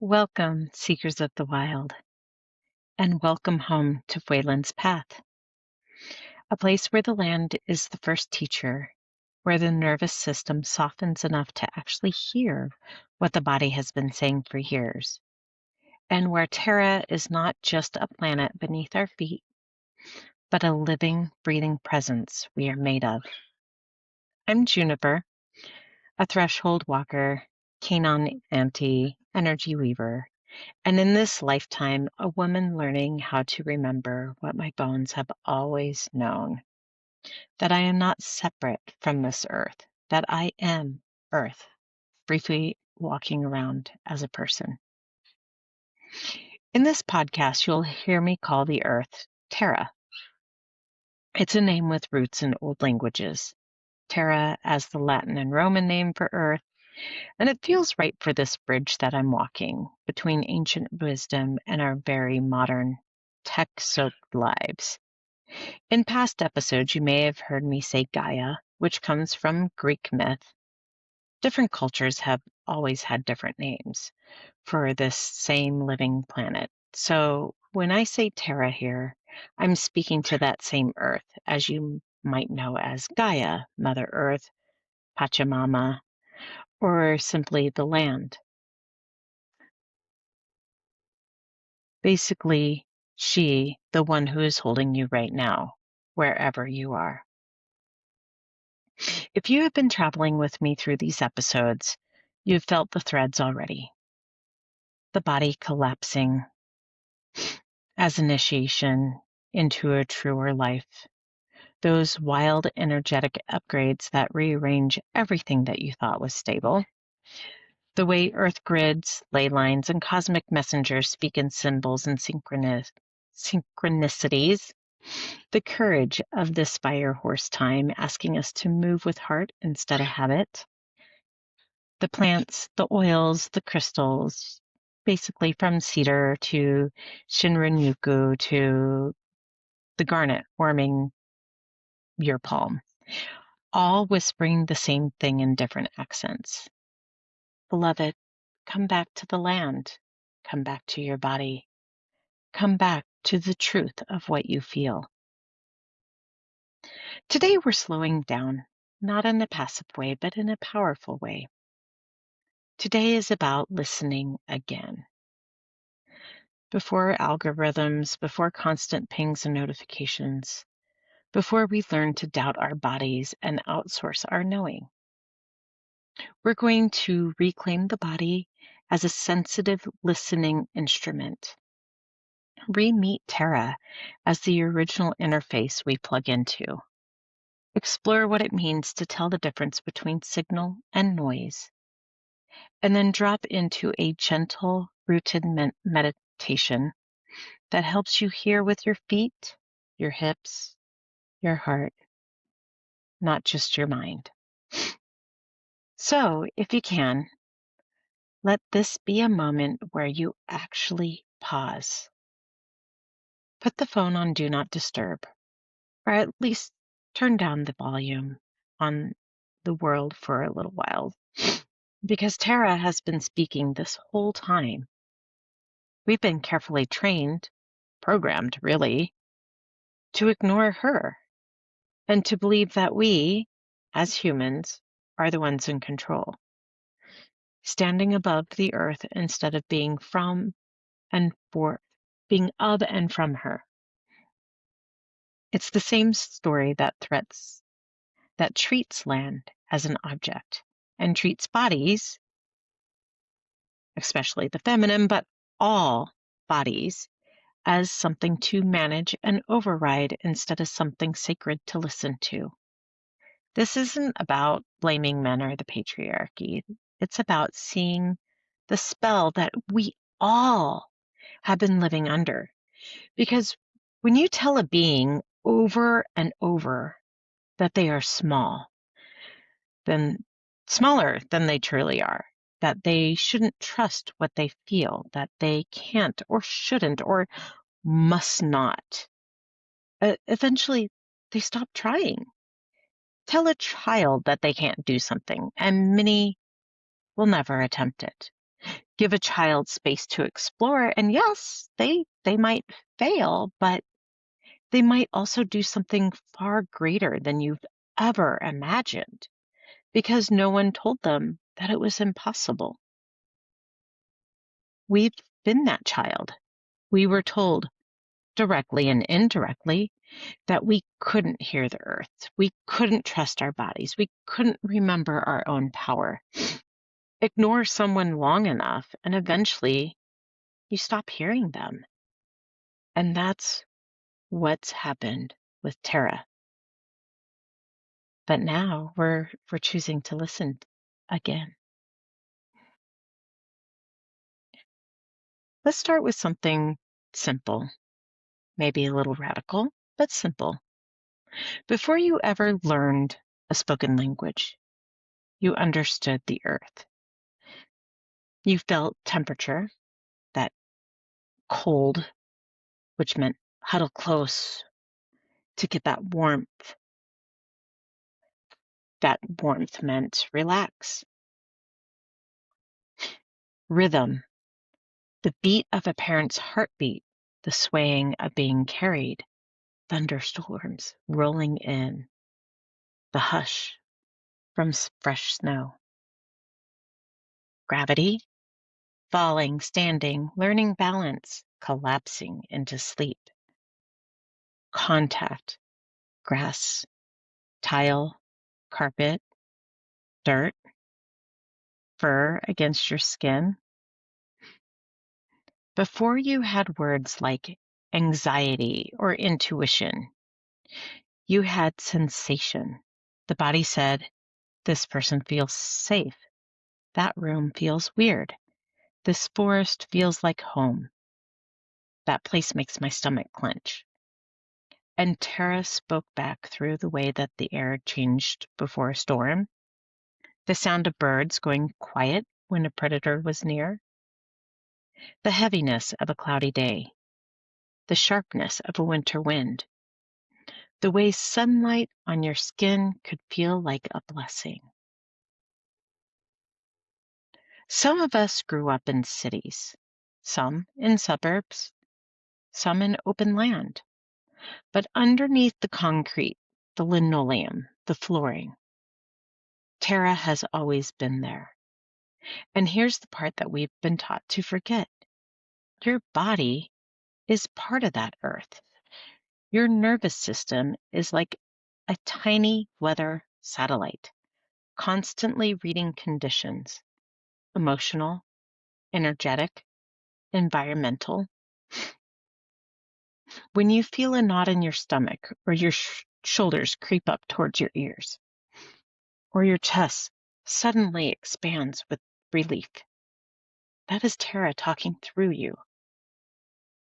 Welcome, seekers of the wild, and welcome home to Faolán's path, a place where the land is the first teacher, where the nervous system softens enough to actually hear what the body has been saying for years, and where Terra is not just a planet beneath our feet, but a living, breathing presence we are made of. I'm Juniper, a threshold walker, Canaan auntie, energy weaver, and in this lifetime, a woman learning how to remember what my bones have always known, that I am not separate from this earth, that I am Earth, briefly walking around as a person. In this podcast, you'll hear me call the earth Terra. It's a name with roots in old languages. Terra as the Latin and Roman name for earth, and it feels right for this bridge that I'm walking between ancient wisdom and our very modern, tech-soaked lives. In past episodes, you may have heard me say Gaia, which comes from Greek myth. Different cultures have always had different names for this same living planet. So when I say Terra here, I'm speaking to that same earth, as you might know as Gaia, Mother Earth, Pachamama, or simply the land. Basically, she, the one who is holding you right now, wherever you are. If you have been traveling with me through these episodes, you've felt the threads already. The body collapsing as initiation into a truer life. Those wild, energetic upgrades that rearrange everything that you thought was stable. The way Earth grids, ley lines, and cosmic messengers speak in symbols and synchronicities. The courage of this fire horse time asking us to move with heart instead of habit. The plants, the oils, the crystals, basically from cedar to Shinrin-Yoku to the garnet warming your palm, all whispering the same thing in different accents. Beloved, come back to the land. Come back to your body. Come back to the truth of what you feel. Today we're slowing down, not in a passive way, but in a powerful way. Today is about listening again. Before algorithms, before constant pings and notifications, before we learn to doubt our bodies and outsource our knowing. We're going to reclaim the body as a sensitive listening instrument. Re-meet Terra as the original interface we plug into. Explore what it means to tell the difference between signal and noise. And then drop into a gentle, rooted meditation that helps you hear with your feet, your hips, your heart, not just your mind. So, if you can, let this be a moment where you actually pause. Put the phone on Do Not Disturb, or at least turn down the volume on the world for a little while, because Terra has been speaking this whole time. We've been carefully trained, programmed really, to ignore her and to believe that we, as humans, are the ones in control, standing above the earth instead of being from and for, being of and from her. It's the same story that treats land as an object and treats bodies, especially the feminine, but all bodies, as something to manage and override instead of something sacred to listen to. This isn't about blaming men or the patriarchy. It's about seeing the spell that we all have been living under. Because when you tell a being over and over that they are small, then smaller than they truly are, that they shouldn't trust what they feel, that they can't or shouldn't or must not, eventually they stop trying. Tell a child that they can't do something, and many will never attempt it. Give a child space to explore, and yes, they might fail, but they might also do something far greater than you've ever imagined because no one told them that it was impossible. We've been that child. We were told, directly and indirectly, that we couldn't hear the earth. We couldn't trust our bodies. We couldn't remember our own power. Ignore someone long enough, and eventually you stop hearing them. And that's what's happened with Terra. But now we're choosing to listen again. Let's start with something simple, maybe a little radical, but simple. Before you ever learned a spoken language, you understood the earth. You felt temperature, that cold, which meant huddle close to get that warmth. That warmth meant relax. Rhythm, the beat of a parent's heartbeat, the swaying of being carried. Thunderstorms rolling in, the hush from fresh snow. Gravity, falling, standing, learning balance, collapsing into sleep. Contact, grass, tile, carpet, dirt, fur against your skin. Before you had words like anxiety or intuition, you had sensation. The body said, this person feels safe. That room feels weird. This forest feels like home. That place makes my stomach clench. And Terra spoke back through the way that the air changed before a storm, the sound of birds going quiet when a predator was near, the heaviness of a cloudy day, the sharpness of a winter wind, the way sunlight on your skin could feel like a blessing. Some of us grew up in cities, some in suburbs, some in open land. But underneath the concrete, the linoleum, the flooring, Terra has always been there. And here's the part that we've been taught to forget. Your body is part of that earth. Your nervous system is like a tiny weather satellite, constantly reading conditions, emotional, energetic, environmental. When you feel a knot in your stomach or your shoulders creep up towards your ears, or your chest suddenly expands with relief, that is Terra talking through you.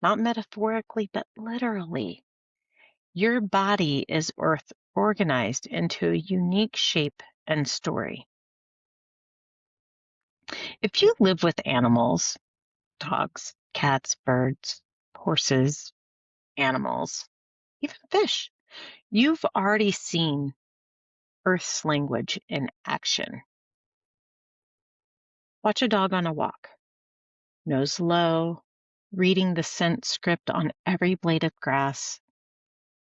Not metaphorically, but literally. Your body is Earth organized into a unique shape and story. If you live with animals, dogs, cats, birds, horses, animals, even fish, you've already seen Earth's language in action. Watch a dog on a walk, nose low, reading the scent script on every blade of grass,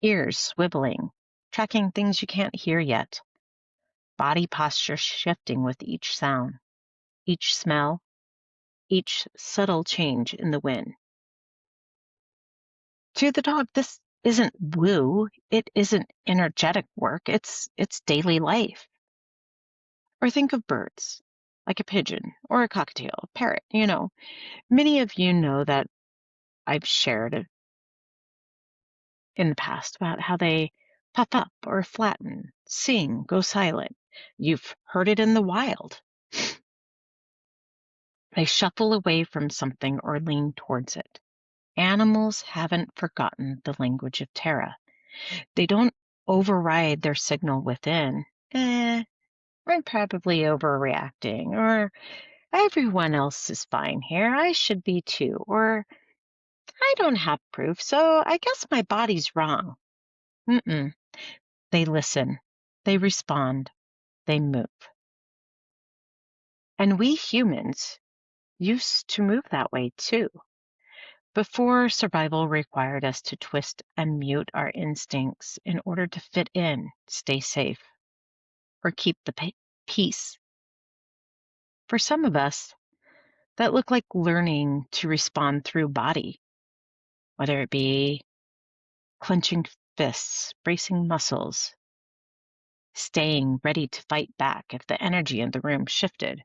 ears swiveling, tracking things you can't hear yet, body posture shifting with each sound, each smell, each subtle change in the wind. To the dog, this isn't woo, it isn't energetic work, it's daily life. Or think of birds, like a pigeon or a cockatiel, a parrot, Many of you know that I've shared in the past about how they puff up or flatten, sing, go silent. You've heard it in the wild. They shuffle away from something or lean towards it. Animals haven't forgotten the language of Terra. They don't override their signal within. We're probably overreacting, or everyone else is fine here. I should be too, or I don't have proof, so I guess my body's wrong. Mm-mm. They listen, they respond, they move. And we humans, used to move that way too. Before survival required us to twist and mute our instincts in order to fit in, stay safe, or keep the peace. For some of us, that looked like learning to respond through body, whether it be clenching fists, bracing muscles, staying ready to fight back if the energy in the room shifted.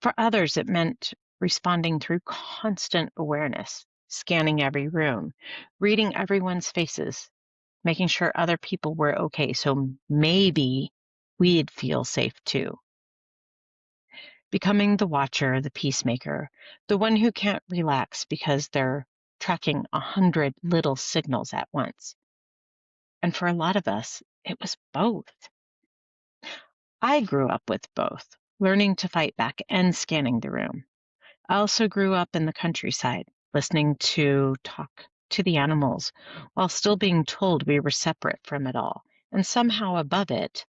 For others, it meant responding through constant awareness, scanning every room, reading everyone's faces, making sure other people were okay, so maybe we'd feel safe too. Becoming the watcher, the peacemaker, the one who can't relax because they're tracking 100 little signals at once. And for a lot of us, it was both. I grew up with both, learning to fight back and scanning the room. I also grew up in the countryside, listening to talk to the animals while still being told we were separate from it all and somehow above it,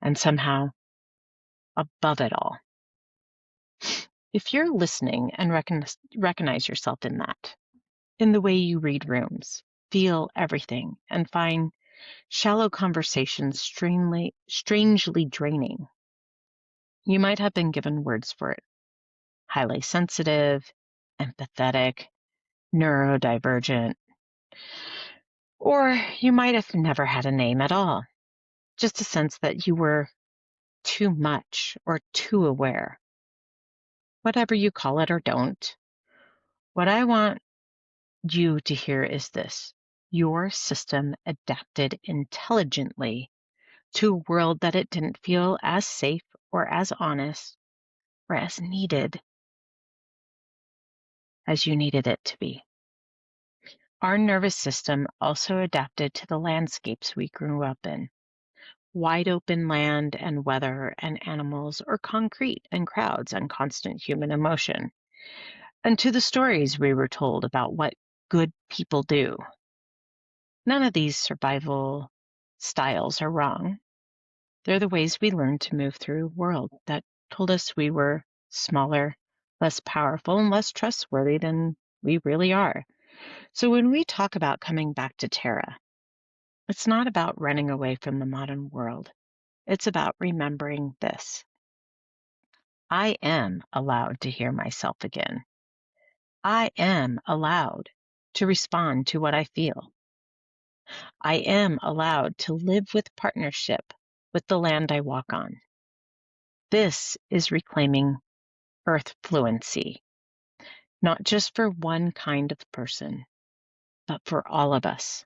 and somehow above it all. If you're listening and recognize yourself in that, in the way you read rooms, feel everything, and find shallow conversations strangely draining, you might have been given words for it. Highly sensitive, empathetic, neurodivergent, or you might have never had a name at all, just a sense that you were too much or too aware. Whatever you call it or don't, what I want you to hear is this: your system adapted intelligently to a world that it didn't feel as safe or as honest or as needed as you needed it to be. Our nervous system also adapted to the landscapes we grew up in. Wide open land and weather and animals, or concrete and crowds and constant human emotion. And to the stories we were told about what good people do. None of these survival styles are wrong. They're the ways we learned to move through a world that told us we were smaller, less powerful, and less trustworthy than we really are. So when we talk about coming back to Terra, it's not about running away from the modern world. It's about remembering this: I am allowed to hear myself again. I am allowed to respond to what I feel. I am allowed to live with partnership with the land I walk on. This is reclaiming Earth fluency, not just for one kind of person, but for all of us.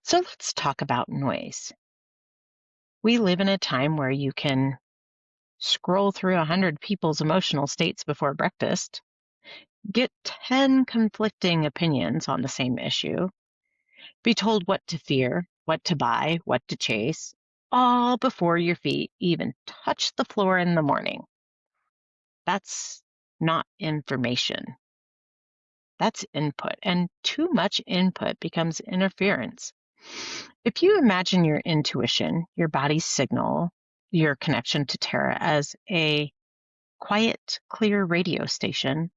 So let's talk about noise. We live in a time where you can scroll through 100 people's emotional states before breakfast, get 10 conflicting opinions on the same issue, be told what to fear, what to buy, what to chase, all before your feet even touch the floor in the morning. That's not information. That's input, and too much input becomes interference. If you imagine your intuition, your body's signal, your connection to Terra as a quiet, clear radio station,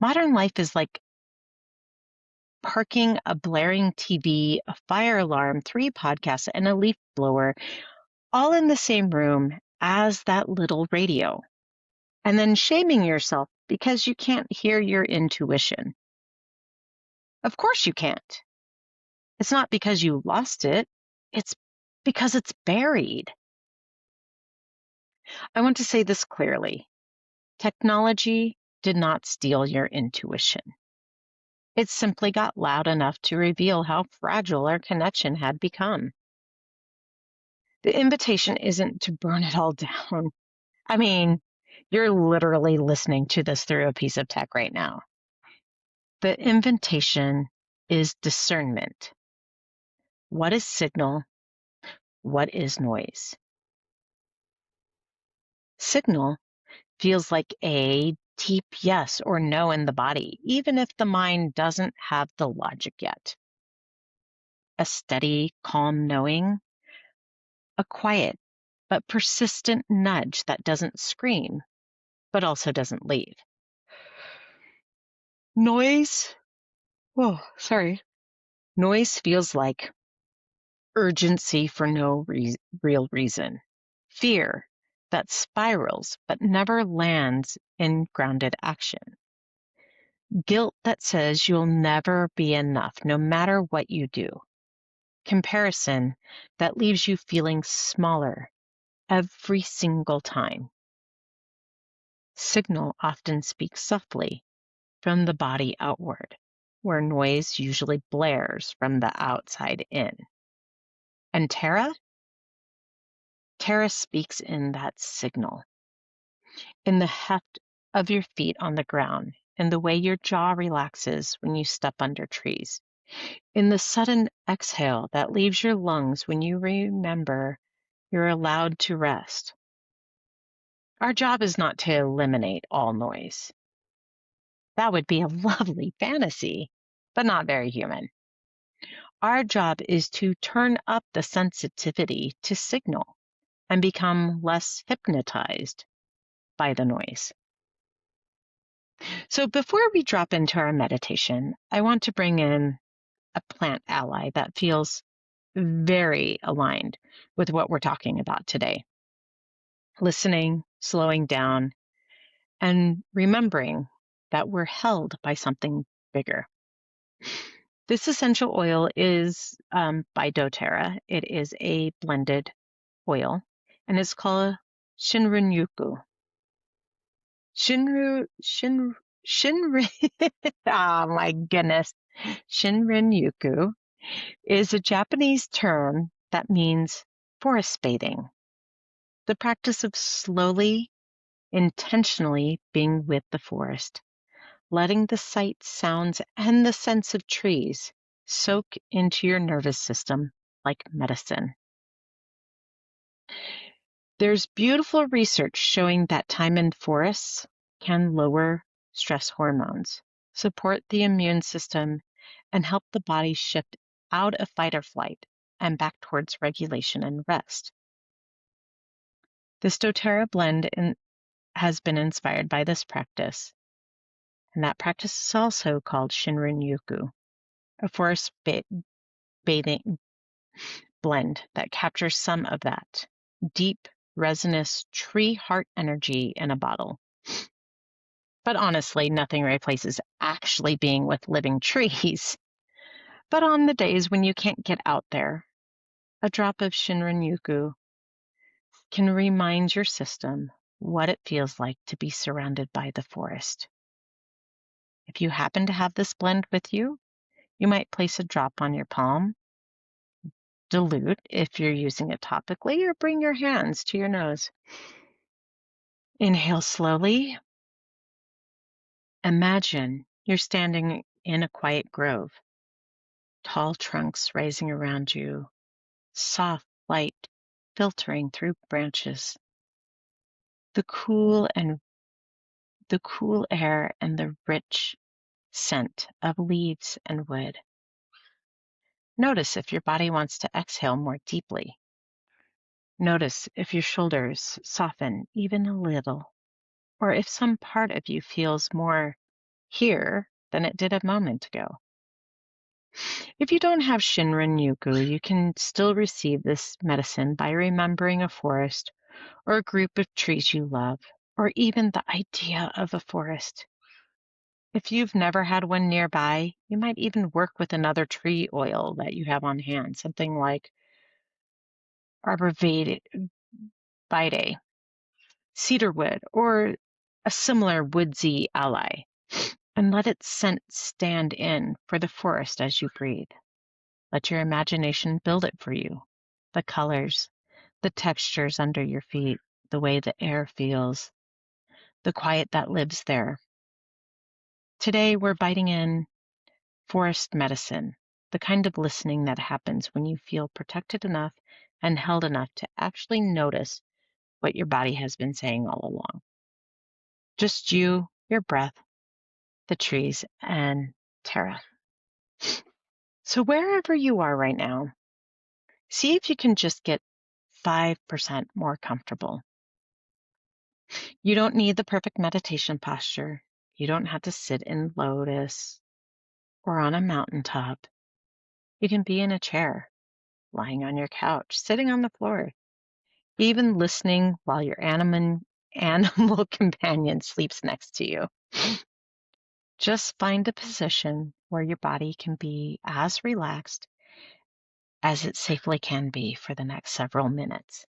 modern life is like parking a blaring TV, a fire alarm, 3 podcasts, and a leaf blower all in the same room as that little radio, and then shaming yourself because you can't hear your intuition. Of course you can't. It's not because you lost it, it's because it's buried. I want to say this clearly. Technology did not steal your intuition. It simply got loud enough to reveal how fragile our connection had become. The invitation isn't to burn it all down. I mean, you're literally listening to this through a piece of tech right now. The invitation is discernment. What is signal? What is noise? Signal feels like a deep yes or no in the body, even if the mind doesn't have the logic yet. A steady, calm knowing, a quiet but persistent nudge that doesn't scream, but also doesn't leave. Noise feels like urgency for no real reason. Fear that spirals but never lands in grounded action. Guilt that says you'll never be enough no matter what you do. Comparison that leaves you feeling smaller every single time. Signal often speaks softly from the body outward, where noise usually blares from the outside in. And Terra? Terra speaks in that signal, in the heft of your feet on the ground, in the way your jaw relaxes when you step under trees, in the sudden exhale that leaves your lungs when you remember you're allowed to rest. Our job is not to eliminate all noise. That would be a lovely fantasy, but not very human. Our job is to turn up the sensitivity to signal and become less hypnotized by the noise. So before we drop into our meditation, I want to bring in a plant ally that feels very aligned with what we're talking about today. Listening, slowing down, and remembering that we're held by something bigger. This essential oil is by doTERRA. It is a blended oil, and it's called Shinrin-Yoku. Shinrin, oh my goodness. Shinrin-Yoku is a Japanese term that means forest bathing, the practice of slowly, intentionally being with the forest, letting the sights, sounds, and the scents of trees soak into your nervous system like medicine. There's beautiful research showing that time in forests can lower stress hormones, support the immune system, and help the body shift out of fight or flight and back towards regulation and rest. This doTERRA blend has been inspired by this practice, and that practice is also called Shinrin-Yoku, a forest bathing blend that captures some of that deep, resinous tree heart energy in a bottle. But honestly, nothing replaces actually being with living trees. But on the days when you can't get out there, a drop of Shinrin-Yoku can remind your system what it feels like to be surrounded by the forest. If you happen to have this blend with you, you might place a drop on your palm, dilute if you're using it topically, or bring your hands to your nose. Inhale slowly. Imagine you're standing in a quiet grove, tall trunks rising around you, soft light filtering through branches, the cool air and the rich scent of leaves and wood. Notice if your body wants to exhale more deeply. Notice if your shoulders soften even a little, or if some part of you feels more here than it did a moment ago. If you don't have Shinrin-Yoku, you can still receive this medicine by remembering a forest or a group of trees you love, or even the idea of a forest. If you've never had one nearby, you might even work with another tree oil that you have on hand, something like Arbor Vitae, cedarwood, or a similar woodsy ally, and let its scent stand in for the forest as you breathe. Let your imagination build it for you. The colors, the textures under your feet, the way the air feels, the quiet that lives there. Today, we're biting in forest medicine, the kind of listening that happens when you feel protected enough and held enough to actually notice what your body has been saying all along. Just you, your breath, the trees, and Terra. So wherever you are right now, see if you can just get 5% more comfortable. You don't need the perfect meditation posture. You don't have to sit in lotus or on a mountaintop. You can be in a chair, lying on your couch, sitting on the floor, even listening while your animal companion sleeps next to you. Just find a position where your body can be as relaxed as it safely can be for the next several minutes.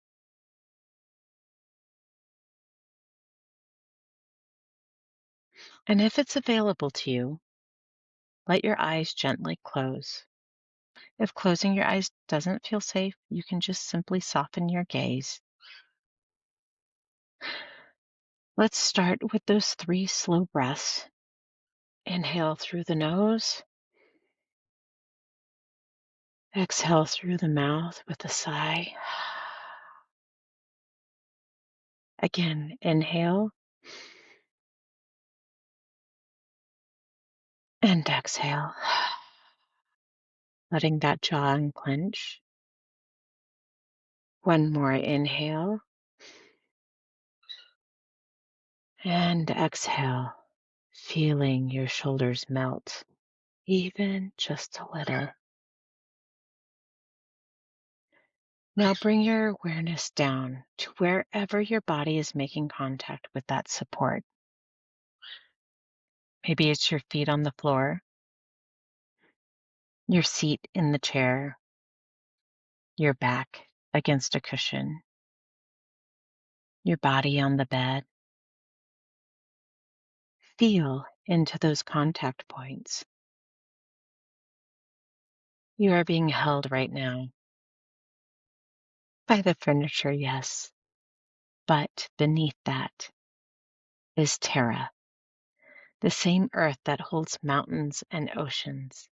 And if it's available to you, let your eyes gently close. If closing your eyes doesn't feel safe, you can just simply soften your gaze. Let's start with those 3 slow breaths. Inhale through the nose. Exhale through the mouth with a sigh. Again, inhale and exhale. Letting that jaw unclench. One more inhale and exhale, feeling your shoulders melt, even just a little. Now bring your awareness down to wherever your body is making contact with that support. Maybe it's your feet on the floor, your seat in the chair, your back against a cushion, your body on the bed. Feel into those contact points. You are being held right now by the furniture, yes, but beneath that is Terra, the same earth that holds mountains and oceans.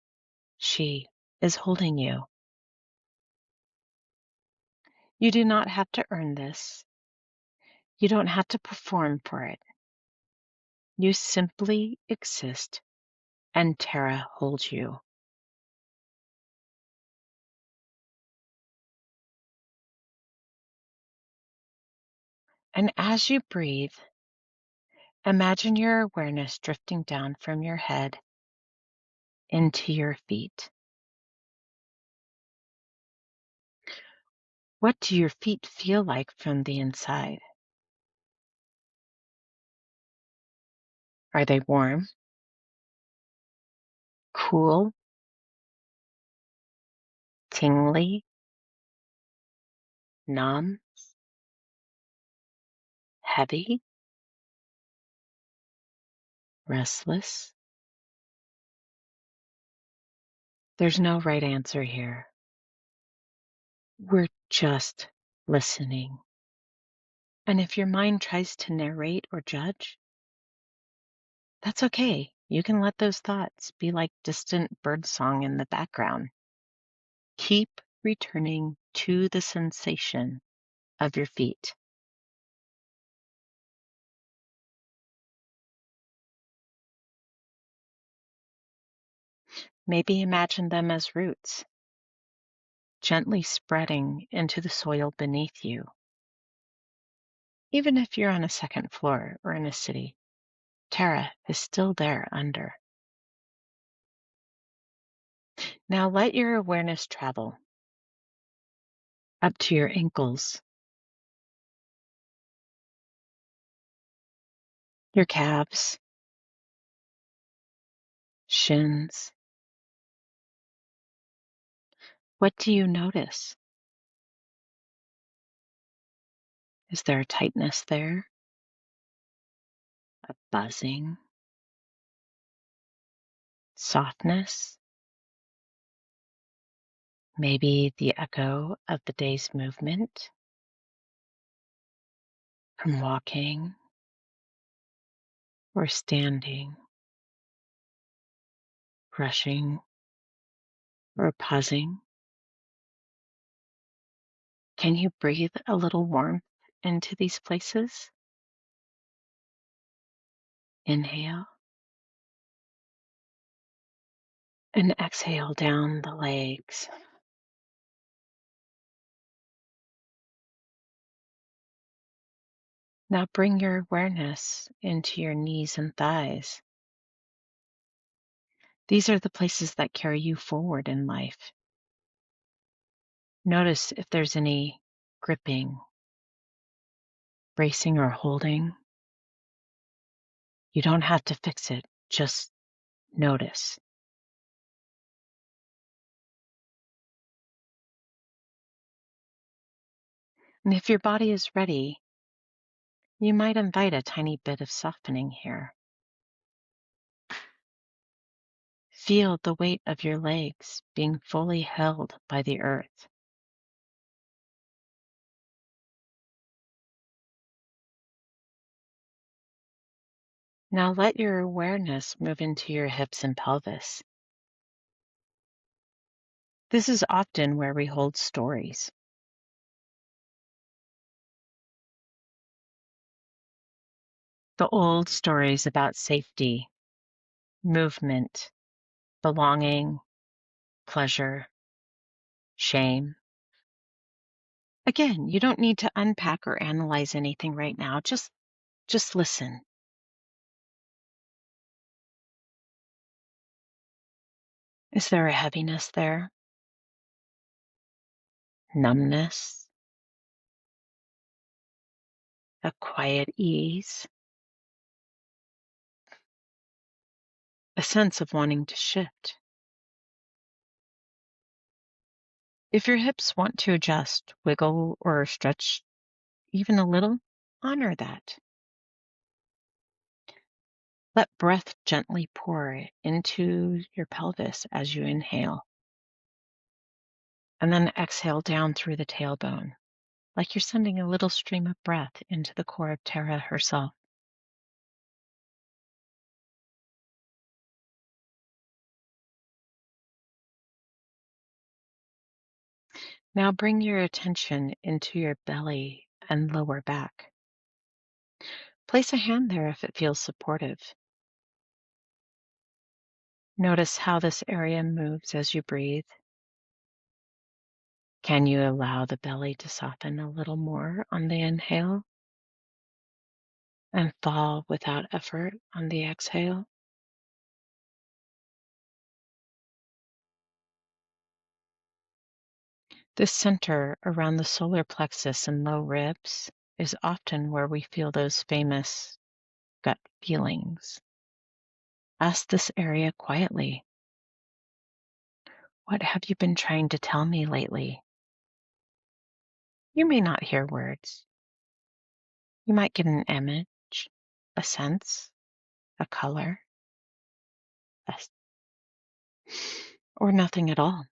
She is holding you. You do not have to earn this. You don't have to perform for it. You simply exist, and Terra holds you. And as you breathe, imagine your awareness drifting down from your head into your feet. What do your feet feel like from the inside? Are they warm, cool, tingly, numb, heavy, restless? There's no right answer here. We're just listening. And if your mind tries to narrate or judge, that's okay. You can let those thoughts be like distant birdsong in the background. Keep returning to the sensation of your feet. Maybe imagine them as roots, gently spreading into the soil beneath you. Even if you're on a second floor or in a city, Terra is still there under. Now let your awareness travel up to your ankles, your calves, shins. What do you notice? Is there a tightness there? A buzzing? Softness? Maybe the echo of the day's movement from walking or standing, rushing or pausing. Can you breathe a little warmth into these places? Inhale and exhale down the legs, Now bring your awareness into your knees and thighs. These are the places that carry you forward in life. Notice if there's any gripping, bracing, or holding. You don't have to fix it, just notice. And if your body is ready, you might invite a tiny bit of softening here. Feel the weight of your legs being fully held by the earth. Now let your awareness move into your hips and pelvis. This is often where we hold stories. The old stories about safety, movement, belonging, pleasure, shame. Again, you don't need to unpack or analyze anything right now. Just listen. Is there a heaviness there? Numbness? A quiet ease? A sense of wanting to shift? If your hips want to adjust, wiggle, or stretch even a little, honor that. Let breath gently pour into your pelvis as you inhale, and then exhale down through the tailbone, like you're sending a little stream of breath into the core of Terra herself. Now bring your attention into your belly and lower back. Place a hand there if it feels supportive. Notice how this area moves as you breathe. Can you allow the belly to soften a little more on the inhale and fall without effort on the exhale? This center around the solar plexus and low ribs is often where we feel those famous gut feelings. Ask this area quietly. What have you been trying to tell me lately? You may not hear words. You might get an image, a sense, a color, or nothing at all.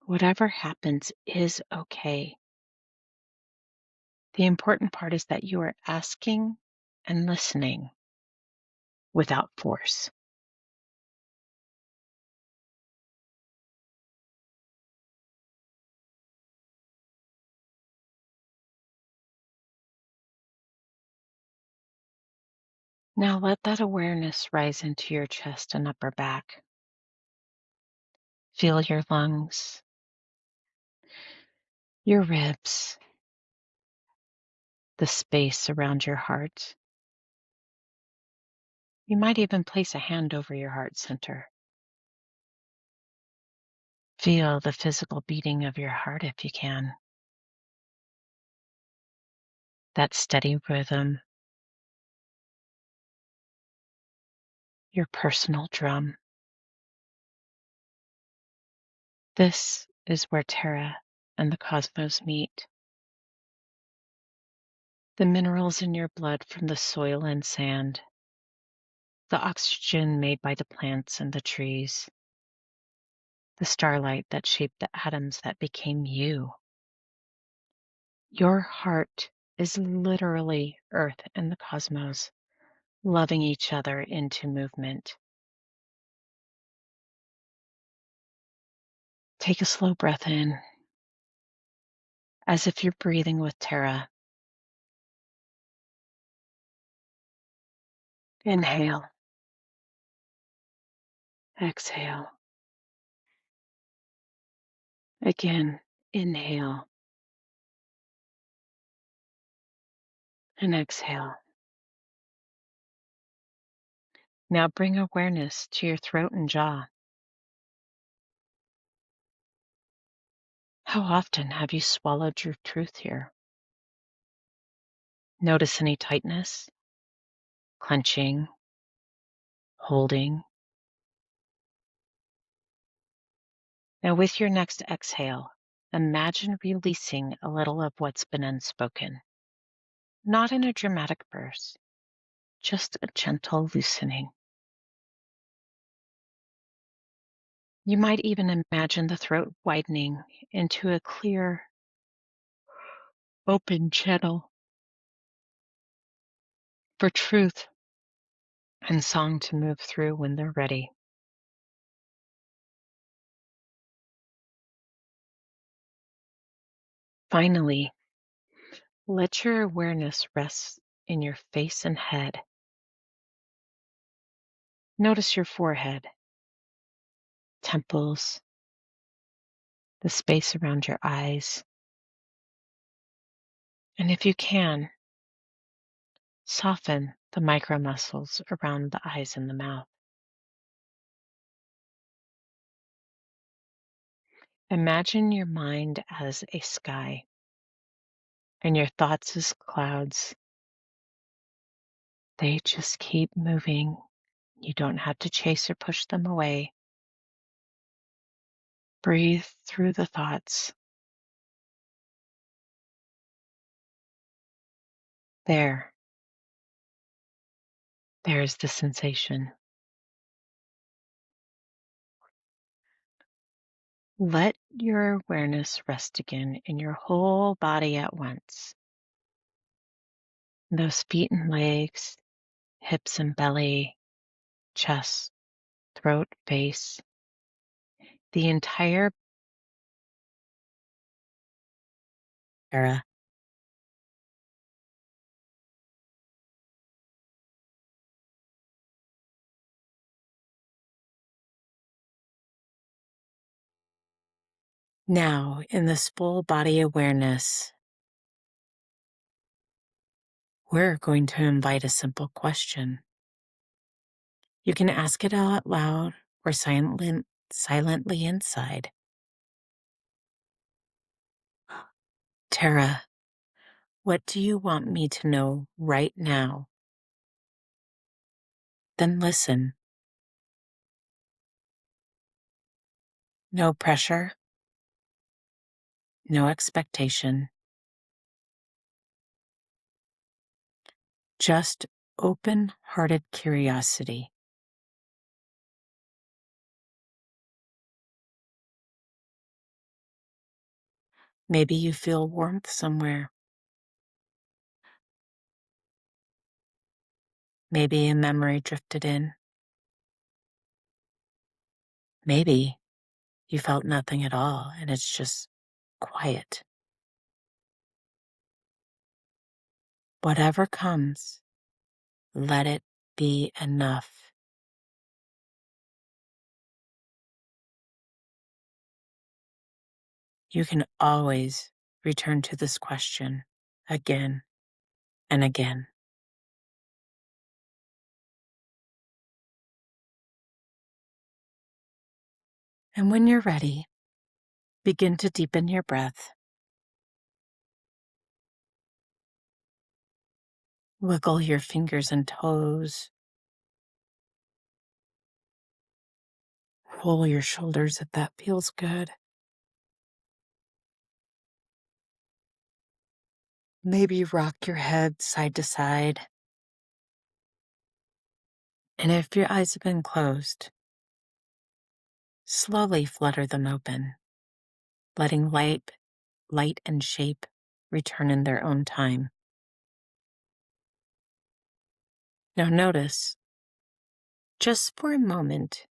Whatever happens is okay. The important part is that you are asking and listening without force. Now let that awareness rise into your chest and upper back. Feel your lungs, your ribs, the space around your heart. You might even place a hand over your heart center. Feel the physical beating of your heart if you can. That steady rhythm, your personal drum. This is where Terra and the cosmos meet. The minerals in your blood from the soil and sand, the oxygen made by the plants and the trees, the starlight that shaped the atoms that became you. Your heart is literally Earth and the cosmos, loving each other into movement. Take a slow breath in, as if you're breathing with Terra. Inhale. Exhale. Again, inhale. And exhale. Now bring awareness to your throat and jaw. How often have you swallowed your truth here? Notice any tightness, clenching, holding. Now, with your next exhale, imagine releasing a little of what's been unspoken. Not in a dramatic burst, just a gentle loosening. You might even imagine the throat widening into a clear, open channel for truth and song to move through when they're ready. Finally, let your awareness rest in your face and head. Notice your forehead, temples, the space around your eyes. And if you can, soften the micro muscles around the eyes and the mouth. Imagine your mind as a sky and your thoughts as clouds. They just keep moving. You don't have to chase or push them away. Breathe through the thoughts. There's the sensation. Let your awareness rest again in your whole body at once. Those feet and legs, hips and belly, chest, throat, face, the entire Terra. Now, in this full body awareness, we're going to invite a simple question. You can ask it out loud or silently inside. Terra, what do you want me to know right now? Then listen. No pressure, no expectation, just open-hearted curiosity. Maybe you feel warmth somewhere. Maybe a memory drifted in. Maybe you felt nothing at all and it's just quiet. Whatever comes, let it be enough. You can always return to this question again and again. And when you're ready, begin to deepen your breath. Wiggle your fingers and toes. Roll your shoulders if that feels good. Maybe rock your head side to side. And if your eyes have been closed, slowly flutter them open, letting light and shape return in their own time. Now notice, just for a moment,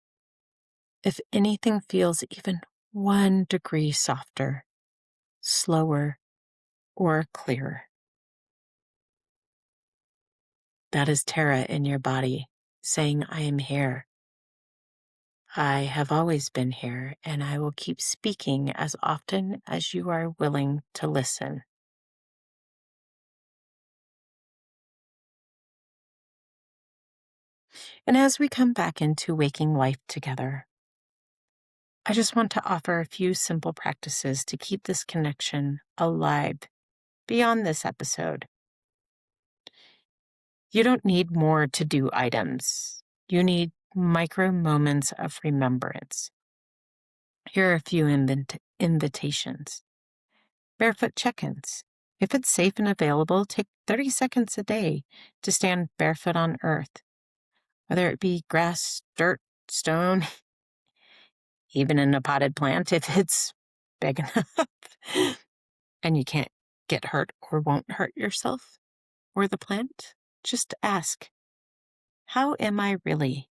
if anything feels even 1 degree softer, slower, or clearer. That is Terra in your body saying, I am here. I have always been here, and I will keep speaking as often as you are willing to listen. And as we come back into waking life together, I just want to offer a few simple practices to keep this connection alive beyond this episode. You don't need more to-do items. You need micro moments of remembrance. Here are a few invitations. Barefoot check-ins. If it's safe and available, take 30 seconds a day to stand barefoot on earth, whether it be grass, dirt, stone, even in a potted plant if it's big enough and you can't get hurt or won't hurt yourself or the plant. Just ask, how am I really?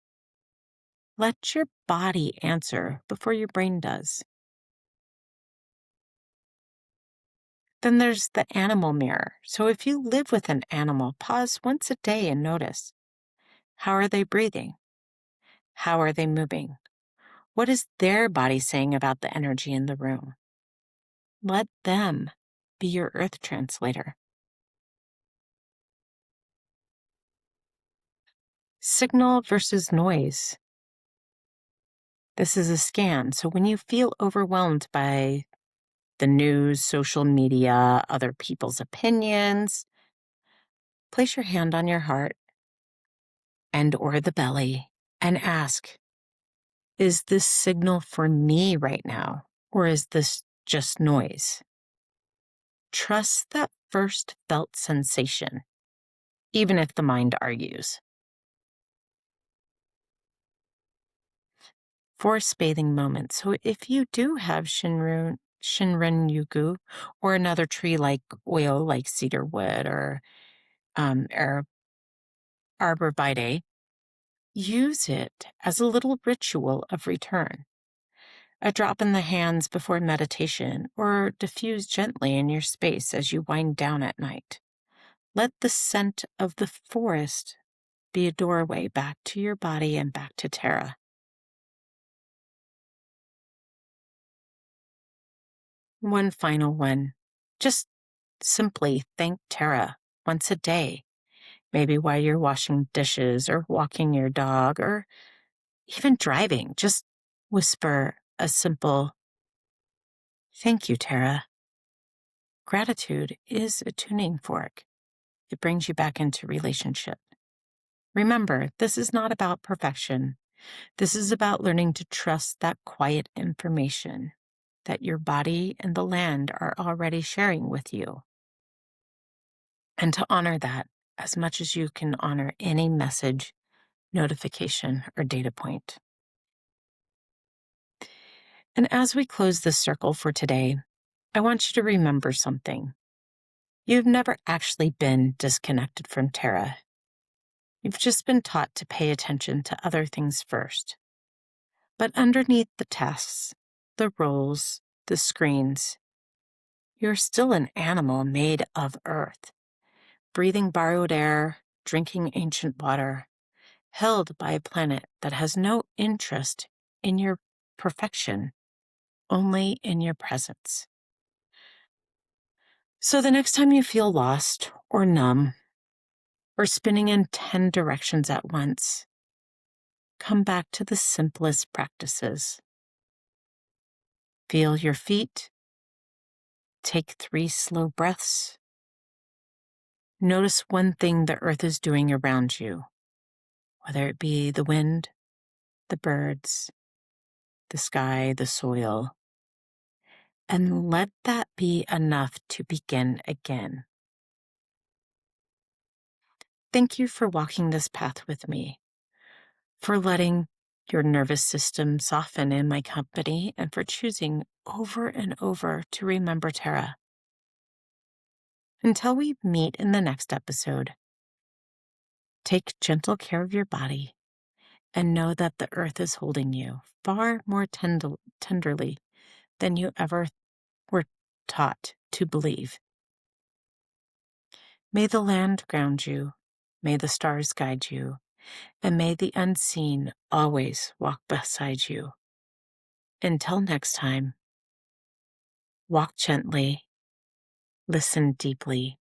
Let your body answer before your brain does. Then there's the animal mirror. So if you live with an animal, pause once a day and notice. How are they breathing? How are they moving? What is their body saying about the energy in the room? Let them be your earth translator. Signal versus noise. This is a scan. So when you feel overwhelmed by the news, social media, other people's opinions, place your hand on your heart and or the belly and ask, is this signal for me right now, or is this just noise? Trust that first felt sensation, even if the mind argues. Forest bathing moments. So if you do have Shinrin-Yoku or another tree like oil, like cedar wood or arborvitae, use it as a little ritual of return. A drop in the hands before meditation, or diffuse gently in your space as you wind down at night. Let the scent of the forest be a doorway back to your body and back to Terra. One final one. Just simply thank Terra once a day, maybe while you're washing dishes or walking your dog or even driving. Just whisper a simple, thank you, Terra. Gratitude is a tuning fork. It brings you back into relationship. Remember, this is not about perfection. This is about learning to trust that quiet information that your body and the land are already sharing with you. And to honor that as much as you can honor any message, notification, or data point. And as we close this circle for today, I want you to remember something. You've never actually been disconnected from Terra. You've just been taught to pay attention to other things first. But underneath the tasks, the roles, the screens, you're still an animal made of earth, breathing borrowed air, drinking ancient water, held by a planet that has no interest in your perfection, only in your presence. So the next time you feel lost or numb or spinning in 10 directions at once, come back to the simplest practices. Feel your feet. Take 3 slow breaths. Notice one thing the earth is doing around you, whether it be the wind, the birds, the sky, the soil, and let that be enough to begin again. Thank you for walking this path with me, for letting your nervous system soften in my company, and for choosing over and over to remember Terra. Until we meet in the next episode, take gentle care of your body and know that the earth is holding you far more tenderly than you ever were taught to believe. May the land ground you, may the stars guide you, and may the unseen always walk beside you. Until next time, walk gently, listen deeply,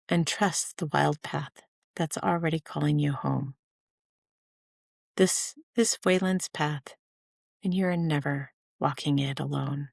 and trust the wild path that's already calling you home. This is Wayland's path, and you're never walking it alone.